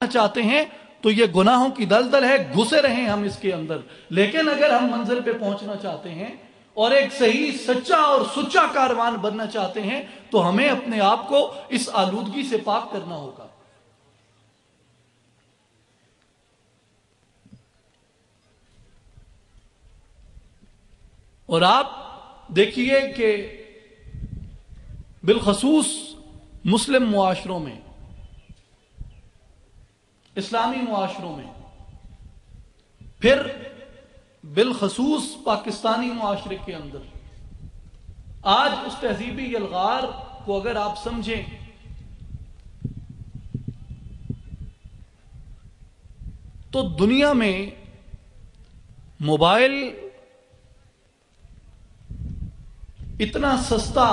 چاہتے ہیں تو یہ گناہوں کی دلدل ہے، گھسے رہیں ہم اس کے اندر. لیکن اگر ہم منزل پہ پہنچنا چاہتے ہیں اور ایک صحیح سچا اور سچا کاروان بننا چاہتے ہیں تو ہمیں اپنے آپ کو اس آلودگی سے پاک کرنا ہوگا. اور آپ دیکھیے کہ بالخصوص مسلم معاشروں میں، اسلامی معاشروں میں، پھر بالخصوص پاکستانی معاشرے کے اندر آج اس تہذیبی الغار کو اگر آپ سمجھیں تو دنیا میں موبائل اتنا سستا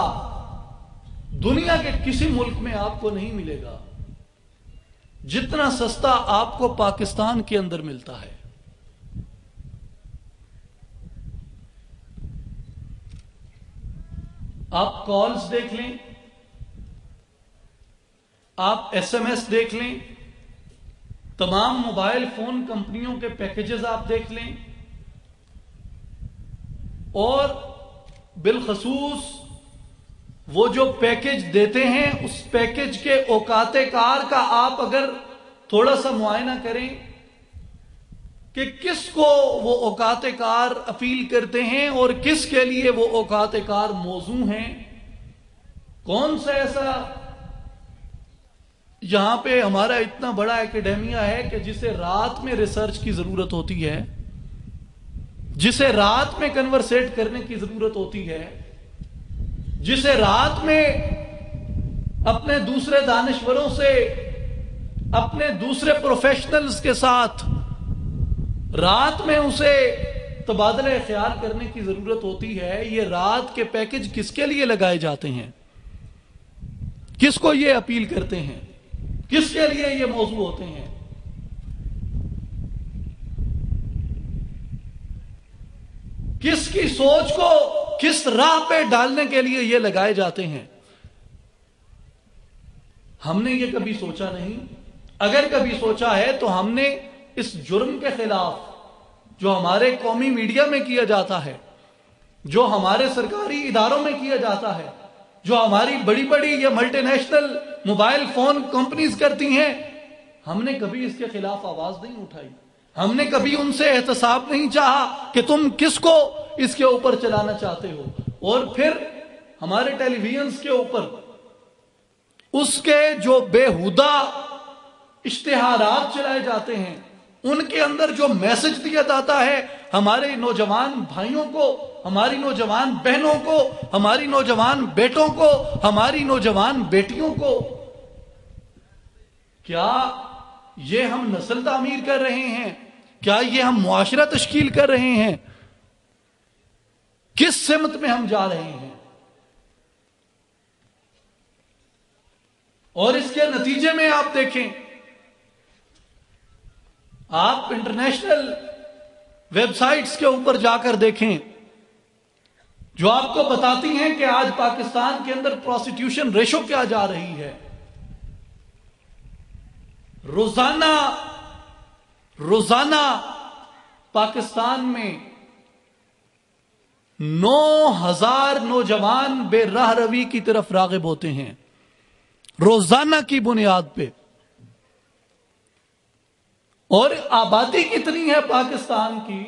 دنیا کے کسی ملک میں آپ کو نہیں ملے گا جتنا سستا آپ کو پاکستان کے اندر ملتا ہے. آپ کالز دیکھ لیں، آپ ایس ایم ایس دیکھ لیں، تمام موبائل فون کمپنیوں کے پیکیجز آپ دیکھ لیں، اور بالخصوص وہ جو پیکیج دیتے ہیں اس پیکیج کے اوقات کار کا آپ اگر تھوڑا سا معائنہ کریں کہ کس کو وہ اوقات کار اپیل کرتے ہیں اور کس کے لیے وہ اوقات کار موزوں ہیں. کون سا ایسا یہاں پہ ہمارا اتنا بڑا اکیڈیمیا ہے کہ جسے رات میں ریسرچ کی ضرورت ہوتی ہے، جسے رات میں کنورسیٹ کرنے کی ضرورت ہوتی ہے، جسے رات میں اپنے دوسرے دانشوروں سے، اپنے دوسرے پروفیشنلز کے ساتھ رات میں اسے تبادلہ خیال کرنے کی ضرورت ہوتی ہے. یہ رات کے پیکج کس کے لیے لگائے جاتے ہیں؟ کس کو یہ اپیل کرتے ہیں؟ کس کے لیے یہ موضوع ہوتے ہیں؟ کس کی سوچ کو کس راہ پہ ڈالنے کے لیے یہ لگائے جاتے ہیں؟ ہم نے یہ کبھی سوچا نہیں. اگر کبھی سوچا ہے تو ہم نے اس جرم کے خلاف جو ہمارے قومی میڈیا میں کیا جاتا ہے، جو ہمارے سرکاری اداروں میں کیا جاتا ہے، جو ہماری بڑی بڑی یہ multi national mobile phone companies کرتی ہیں، ہم نے کبھی اس کے خلاف آواز نہیں اٹھائی. ہم نے کبھی ان سے احتساب نہیں چاہا کہ تم کس کو اس کے اوپر چلانا چاہتے ہو. اور پھر ہمارے ٹیلی ویژنز کے اوپر اس کے جو بےہودہ اشتہارات چلائے جاتے ہیں، ان کے اندر جو میسج دیا جاتا ہے ہمارے نوجوان بھائیوں کو، ہماری نوجوان بہنوں کو، ہماری نوجوان بیٹوں کو، ہماری نوجوان بیٹیوں کو، کیا یہ ہم نسل تعمیر کر رہے ہیں؟ کیا یہ ہم معاشرہ تشکیل کر رہے ہیں؟ کس سمت میں ہم جا رہے ہیں؟ اور اس کے نتیجے میں آپ دیکھیں، آپ انٹرنیشنل ویب سائٹس کے اوپر جا کر دیکھیں جو آپ کو بتاتی ہیں کہ آج پاکستان کے اندر پروسٹیوشن ریشو کیا جا رہی ہے. روزانہ پاکستان میں 9,000 نوجوان بے راہ روی کی طرف راغب ہوتے ہیں روزانہ کی بنیاد پہ. اور آبادی کتنی ہے پاکستان کی،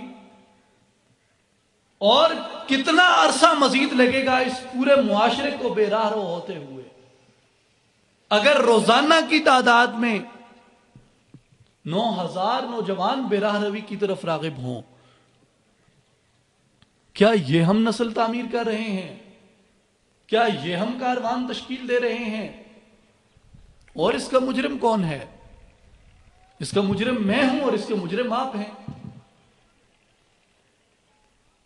اور کتنا عرصہ مزید لگے گا اس پورے معاشرے کو بے راہ رو ہوتے ہوئے؟ اگر روزانہ کی تعداد میں 9,000 نوجوان بے راہ روی کی طرف راغب ہوں، کیا یہ ہم نسل تعمیر کر رہے ہیں؟ کیا یہ ہم کاروان تشکیل دے رہے ہیں؟ اور اس کا مجرم کون ہے؟ اس کا مجرم میں ہوں اور اس کے مجرم آپ ہیں.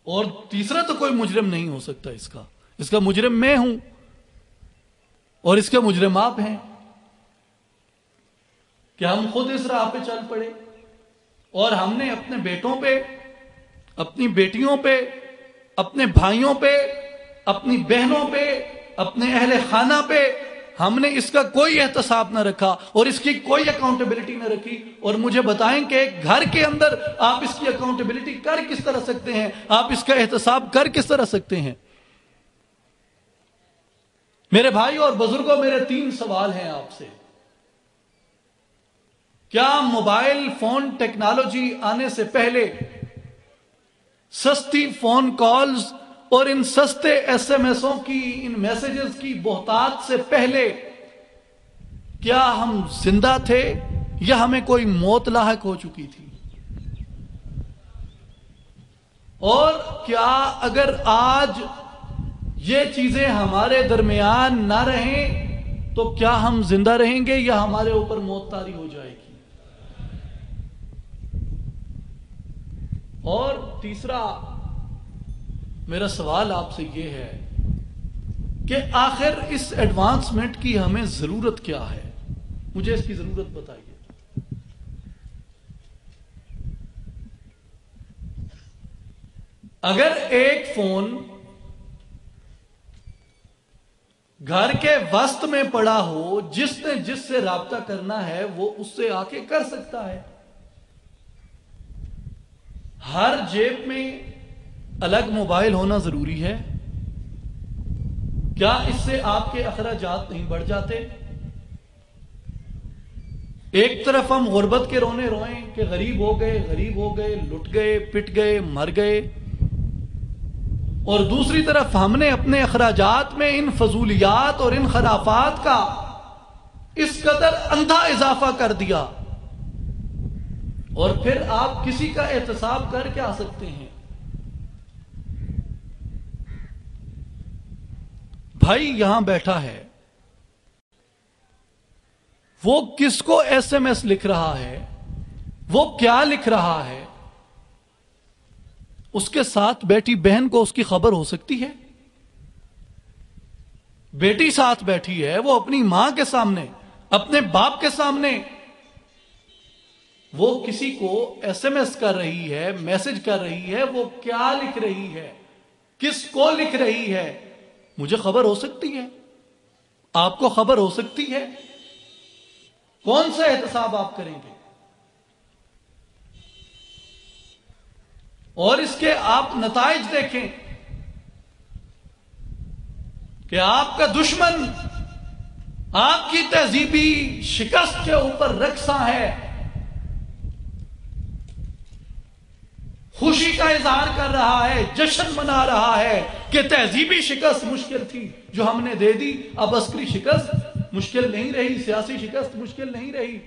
اور تیسرا تو کوئی مجرم نہیں ہو سکتا. اس کا مجرم میں ہوں اور اس کے مجرم آپ ہیں. کہ ہم خود اس راہ پہ چل پڑے اور ہم نے اپنے بیٹوں پہ، اپنی بیٹیوں پہ، اپنے بھائیوں پہ، اپنی بہنوں پہ، اپنے اہل خانہ پہ ہم نے اس کا کوئی احتساب نہ رکھا اور اس کی کوئی اکاؤنٹیبلٹی نہ رکھی، اور مجھے بتائیں کہ گھر کے اندر آپ اس کی اکاؤنٹیبلٹی کر کس طرح سکتے ہیں، آپ اس کا احتساب کر کس طرح سکتے ہیں؟ میرے بھائی اور بزرگوں، میرے 3 سوال ہیں آپ سے۔ کیا موبائل فون ٹیکنالوجی آنے سے پہلے سستی فون کالز اور ان سستے ایس ایم ایسوں کی، ان میسیجز کی بہتات سے پہلے کیا ہم زندہ تھے یا ہمیں کوئی موت لاحق ہو چکی تھی؟ اور کیا اگر آج یہ چیزیں ہمارے درمیان نہ رہیں تو کیا ہم زندہ رہیں گے یا ہمارے اوپر موت طاری ہو جائے گی؟ اور تیسرا میرا سوال آپ سے یہ ہے کہ آخر اس ایڈوانسمنٹ کی ہمیں ضرورت کیا ہے؟ مجھے اس کی ضرورت بتائیے۔ اگر ایک فون گھر کے وسط میں پڑا ہو، جس نے جس سے رابطہ کرنا ہے وہ اس سے آ کے کر سکتا ہے۔ ہر جیب میں الگ موبائل ہونا ضروری ہے؟ کیا اس سے آپ کے اخراجات نہیں بڑھ جاتے؟ ایک طرف ہم غربت کے رونے روئیں کہ غریب ہو گئے، لٹ گئے، پٹ گئے، مر گئے، اور دوسری طرف ہم نے اپنے اخراجات میں ان فضولیات اور ان خرافات کا اس قدر اندھا اضافہ کر دیا، اور پھر آپ کسی کا احتساب کر کے آ سکتے ہیں؟ بھائی یہاں بیٹھا ہے، وہ کس کو ایس ایم ایس لکھ رہا ہے، وہ کیا لکھ رہا ہے، اس کے ساتھ بیٹھی بہن کو اس کی خبر ہو سکتی ہے؟ بیٹی ساتھ بیٹھی ہے، وہ اپنی ماں کے سامنے، اپنے باپ کے سامنے وہ کسی کو ایس ایم ایس کر رہی ہے، میسج کر رہی ہے، وہ کیا لکھ رہی ہے، کس کو لکھ رہی ہے، مجھے خبر ہو سکتی ہے، آپ کو خبر ہو سکتی ہے؟ کون سا احتساب آپ کریں گے؟ اور اس کے آپ نتائج دیکھیں کہ آپ کا دشمن آپ کی تہذیبی شکست کے اوپر رقصاں ہے، خوشی کا اظہار کر رہا ہے، جشن منا رہا ہے کہ تہذیبی شکست مشکل تھی جو ہم نے دے دی، اب عسکری شکست مشکل نہیں رہی، سیاسی شکست مشکل نہیں رہی۔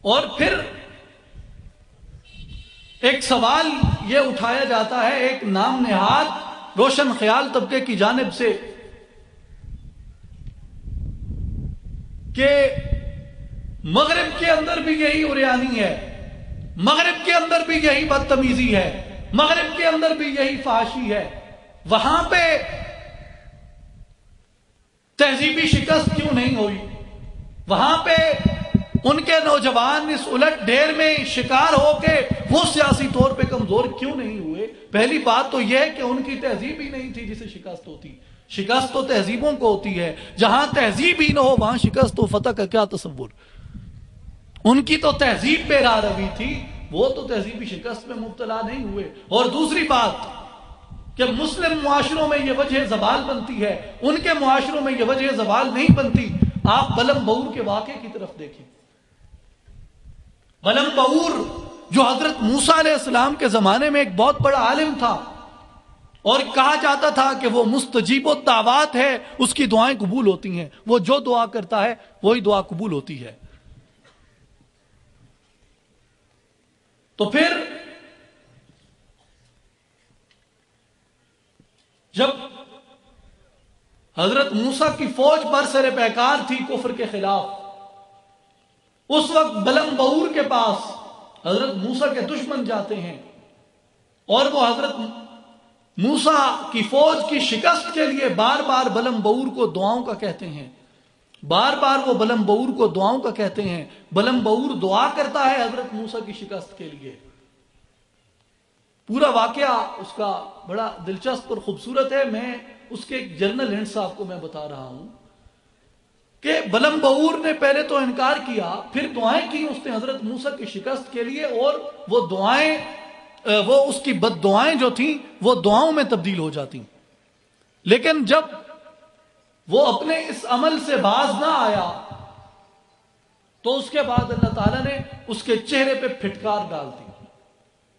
اور پھر ایک سوال یہ اٹھایا جاتا ہے ایک نام نہاد روشن خیال طبقے کی جانب سے کہ مغرب کے اندر بھی یہی عریانی ہے، مغرب کے اندر بھی یہی بدتمیزی ہے، مغرب کے اندر بھی یہی فحاشی ہے، وہاں پہ تہذیبی شکست کیوں نہیں ہوئی؟ وہاں پہ ان کے نوجوان اس الٹ ڈھیر میں شکار ہو کے وہ سیاسی طور پہ کمزور کیوں نہیں ہوئے؟ پہلی بات تو یہ ہے کہ ان کی تہذیب ہی نہیں تھی جسے شکست ہوتی۔ شکست تو تہذیبوں کو ہوتی ہے، جہاں تہذیب ہی نہ ہو وہاں شکست و فتح کا کیا تصور؟ ان کی تو تہذیب پہ راہ روی تھی، وہ تو تہذیبی شکست میں مبتلا نہیں ہوئے۔ اور دوسری بات کہ مسلم معاشروں میں یہ وجہ زوال بنتی ہے، ان کے معاشروں میں یہ وجہ زوال نہیں بنتی۔ آپ بلم بور کے واقعے کی طرف دیکھیں۔ بلم بور جو حضرت موسیٰ علیہ السلام کے زمانے میں ایک بہت بڑا عالم تھا اور کہا جاتا تھا کہ وہ مستجیب الدعوات ہے، اس کی دعائیں قبول ہوتی ہیں، وہ جو دعا کرتا ہے وہی دعا قبول ہوتی ہے۔ تو پھر جب حضرت موسیٰ کی فوج برسر پیکار تھی کفر کے خلاف، اس وقت بلم بور کے پاس حضرت موسیٰ کے دشمن جاتے ہیں اور وہ حضرت موسیٰ کی فوج کی شکست کے لیے بار بار بلم بور کو دعاؤں کا کہتے ہیں، بار بار وہ بلم بور کو دعاؤں کا کہتے ہیں۔ بلم بور دعا کرتا ہے حضرت موسیٰ کی شکست کے لیے، پورا واقعہ اس کا بڑا دلچسپ اور خوبصورت ہے. میں اس کے ایک جرنل ہنٹ صاحب کو میں بتا رہا ہوں کہ بلم بہور نے پہلے تو انکار کیا، پھر دعائیں کی اس نے حضرت موسیٰ کی شکست کے لیے، اور وہ دعائیں، وہ اس کی بد دعائیں جو تھیں وہ دعاؤں میں تبدیل ہو جاتی. لیکن جب وہ اپنے اس عمل سے باز نہ آیا تو اس کے بعد اللہ تعالیٰ نے اس کے چہرے پہ پھٹکار ڈال دی،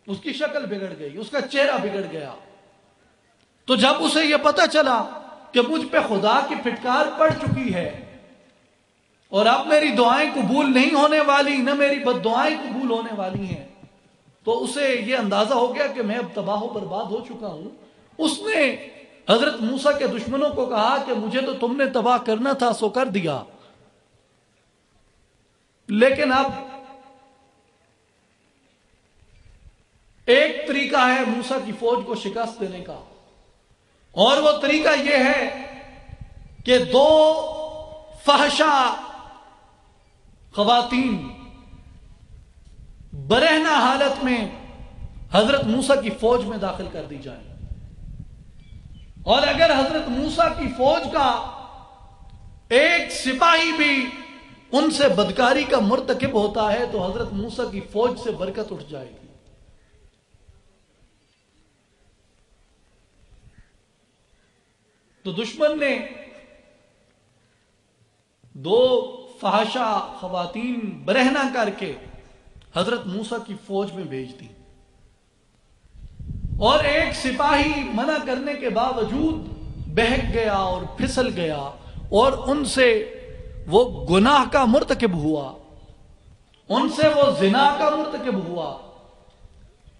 اس کی شکل بگڑ گئی، اس کا چہرہ بگڑ گیا. تو جب اسے یہ پتہ چلا کہ مجھ پہ خدا کی پھٹکار پڑ چکی ہے اور اب میری دعائیں قبول نہیں ہونے والی، نہ میری بد دعائیں قبول ہونے والی ہیں، تو اسے یہ اندازہ ہو گیا کہ میں اب تباہ و برباد ہو چکا ہوں. اس نے حضرت موسیٰ کے دشمنوں کو کہا کہ مجھے تو تم نے تباہ کرنا تھا سو کر دیا، لیکن اب ایک طریقہ ہے موسیٰ کی فوج کو شکست دینے کا، اور وہ طریقہ یہ ہے کہ 2 فحشا خواتین برہنہ حالت میں حضرت موسیٰ کی فوج میں داخل کر دی جائیں، اور اگر حضرت موسیٰ کی فوج کا ایک سپاہی بھی ان سے بدکاری کا مرتکب ہوتا ہے تو حضرت موسیٰ کی فوج سے برکت اٹھ جائے گی. تو دشمن نے 2 فحشا خواتین برہنہ کر کے حضرت موسیٰ کی فوج میں بھیج دی، اور ایک سپاہی منع کرنے کے باوجود بہک گیا اور پھسل گیا، اور ان سے وہ گناہ کا مرتکب ہوا، ان سے وہ زنا کا مرتکب ہوا،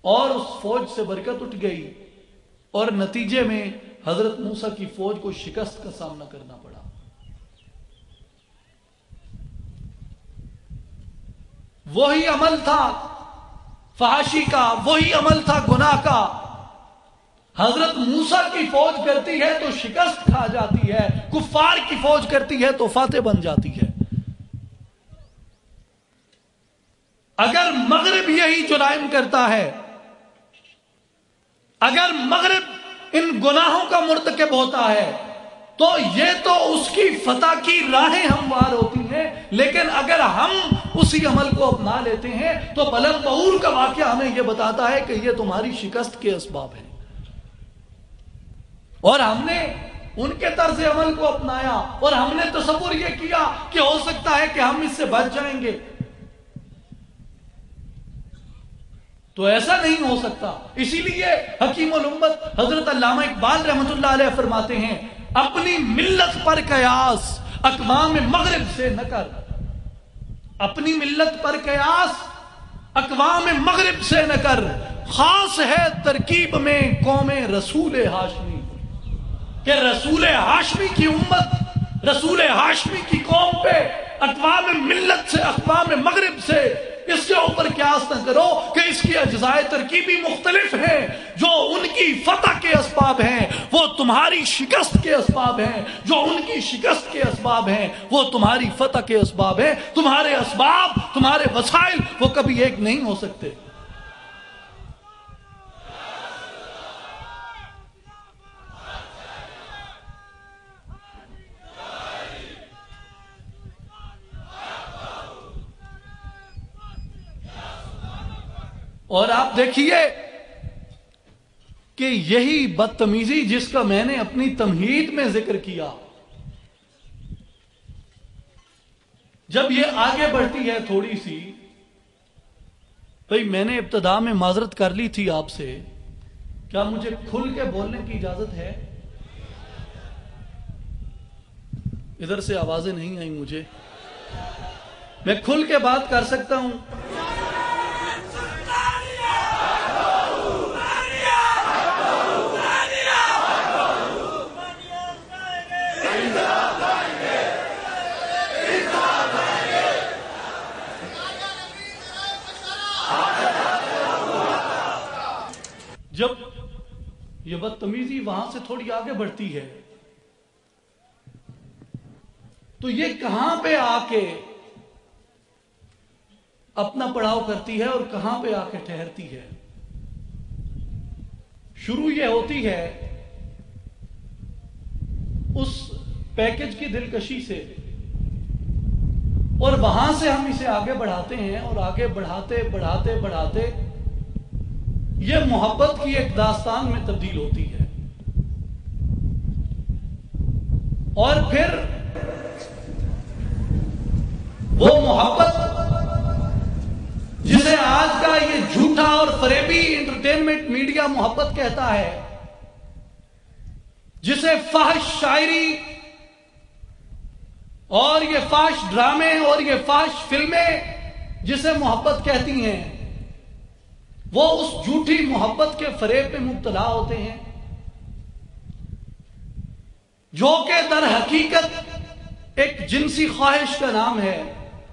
اور اس فوج سے برکت اٹھ گئی، اور نتیجے میں حضرت موسیٰ کی فوج کو شکست کا سامنا کرنا پڑا. وہی عمل تھا فحاشی کا، وہی عمل تھا گناہ کا. حضرت موسیٰ کی فوج کرتی ہے تو شکست کھا جاتی ہے، کفار کی فوج کرتی ہے تو فاتح بن جاتی ہے. اگر مغرب یہی جرائم کرتا ہے، اگر مغرب ان گناہوں کا مرتکب ہوتا ہے تو یہ تو اس کی فتح کی راہیں ہموار ہوتی ہیں، لیکن اگر ہم اسی عمل کو اپنا لیتے ہیں تو بلم بہور کا واقعہ ہمیں یہ بتاتا ہے کہ یہ تمہاری شکست کے اسباب ہیں. اور ہم نے ان کے طرز عمل کو اپنایا، اور ہم نے تصور یہ کیا کہ ہو سکتا ہے کہ ہم اس سے بچ جائیں گے. تو ایسا نہیں ہو سکتا. اسی لیے حکیم الامت حضرت علامہ اقبال رحمۃ اللہ علیہ فرماتے ہیں، اپنی ملت پر قیاس اقوام مغرب سے نہ کر. اپنی ملت پر قیاس اقوام مغرب سے نہ کر، خاص ہے ترکیب میں قوم رسول ہاشمی. کہ رسول ہاشمی کی امت، رسول ہاشمی کی قوم پہ اقوام ملت سے، اقوام مغرب سے اس کے اوپر قیاس نہ کرو کہ اس کی اجزائے ترکیبی مختلف ہیں. جو ان کی فتح کے اسباب ہیں وہ تمہاری شکست کے اسباب ہیں، جو ان کی شکست کے اسباب ہیں وہ تمہاری فتح کے اسباب ہیں. تمہارے اسباب، تمہارے وسائل وہ کبھی ایک نہیں ہو سکتے. اور آپ دیکھیے کہ یہی بدتمیزی جس کا میں نے اپنی تمہید میں ذکر کیا، جب یہ آگے بڑھتی ہے تھوڑی سی، بھئی میں نے ابتدا میں معذرت کر لی تھی آپ سے، کیا مجھے کھل کے بولنے کی اجازت ہے؟ ادھر سے آوازیں نہیں آئیں مجھے. میں کھل کے بات کر سکتا ہوں. جب یہ بدتمیزی وہاں سے تھوڑی آگے بڑھتی ہے تو یہ کہاں پہ آ کے اپنا پڑاؤ کرتی ہے اور کہاں پہ آ کے ٹھہرتی ہے؟ شروع یہ ہوتی ہے اس پیکج کی دلکشی سے، اور وہاں سے ہم اسے آگے بڑھاتے ہیں، اور آگے بڑھاتے بڑھاتے بڑھاتے یہ محبت کی ایک داستان میں تبدیل ہوتی ہے، اور پھر وہ محبت جسے آج کا یہ جھوٹا اور فریبی انٹرٹینمنٹ میڈیا محبت کہتا ہے، جسے فحش شاعری اور یہ فحش ڈرامے اور یہ فحش فلمیں جسے محبت کہتی ہیں، وہ اس جھوٹی محبت کے فریب میں مبتلا ہوتے ہیں، جو کہ در حقیقت ایک جنسی خواہش کا نام ہے،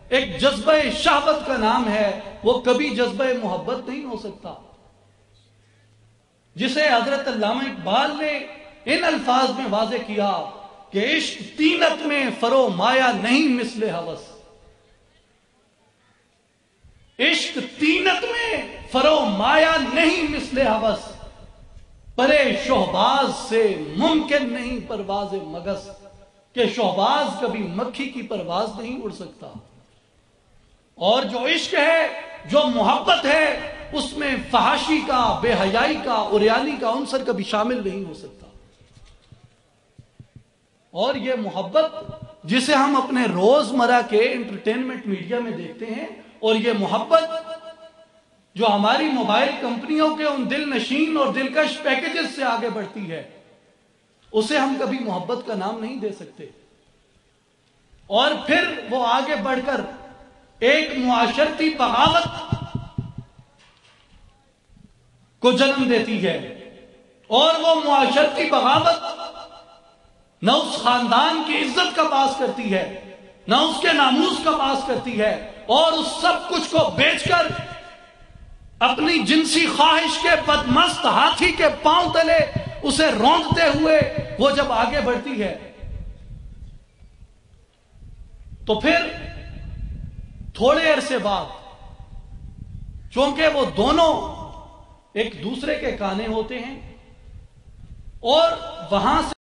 ایک جذبہ شہوت کا نام ہے، وہ کبھی جذبہ محبت نہیں ہو سکتا، جسے حضرت علامہ اقبال نے ان الفاظ میں واضح کیا کہ عشق طینت میں فرو مایا نہیں مثل ہوس، عشق طینت میں فرو مایا نہیں مثل ہوس، پرے شہباز سے ممکن نہیں پرواز مگس، کہ شہباز کبھی مکھی کی پرواز نہیں اڑ سکتا، اور جو عشق ہے، جو محبت ہے، اس میں فحاشی کا، بے حیائی کا، عریانی کا عنصر کبھی شامل نہیں ہو سکتا، اور یہ محبت جسے ہم اپنے روزمرہ کے انٹرٹینمنٹ میڈیا میں دیکھتے ہیں، اور یہ محبت جو ہماری موبائل کمپنیوں کے ان دل نشین اور دلکش پیکیجز سے آگے بڑھتی ہے، اسے ہم کبھی محبت کا نام نہیں دے سکتے، اور پھر وہ آگے بڑھ کر ایک معاشرتی بغاوت کو جنم دیتی ہے، اور وہ معاشرتی بغاوت نہ اس خاندان کی عزت کا باعث کرتی ہے، نہ اس کے ناموس کا باعث کرتی ہے، اور اس سب کچھ کو بیچ کر اپنی جنسی خواہش کے بدمست ہاتھی کے پاؤں تلے اسے روندتے ہوئے وہ جب آگے بڑھتی ہے، تو پھر تھوڑے عرصے بعد، چونکہ وہ دونوں ایک دوسرے کے کانے ہوتے ہیں، اور وہاں سے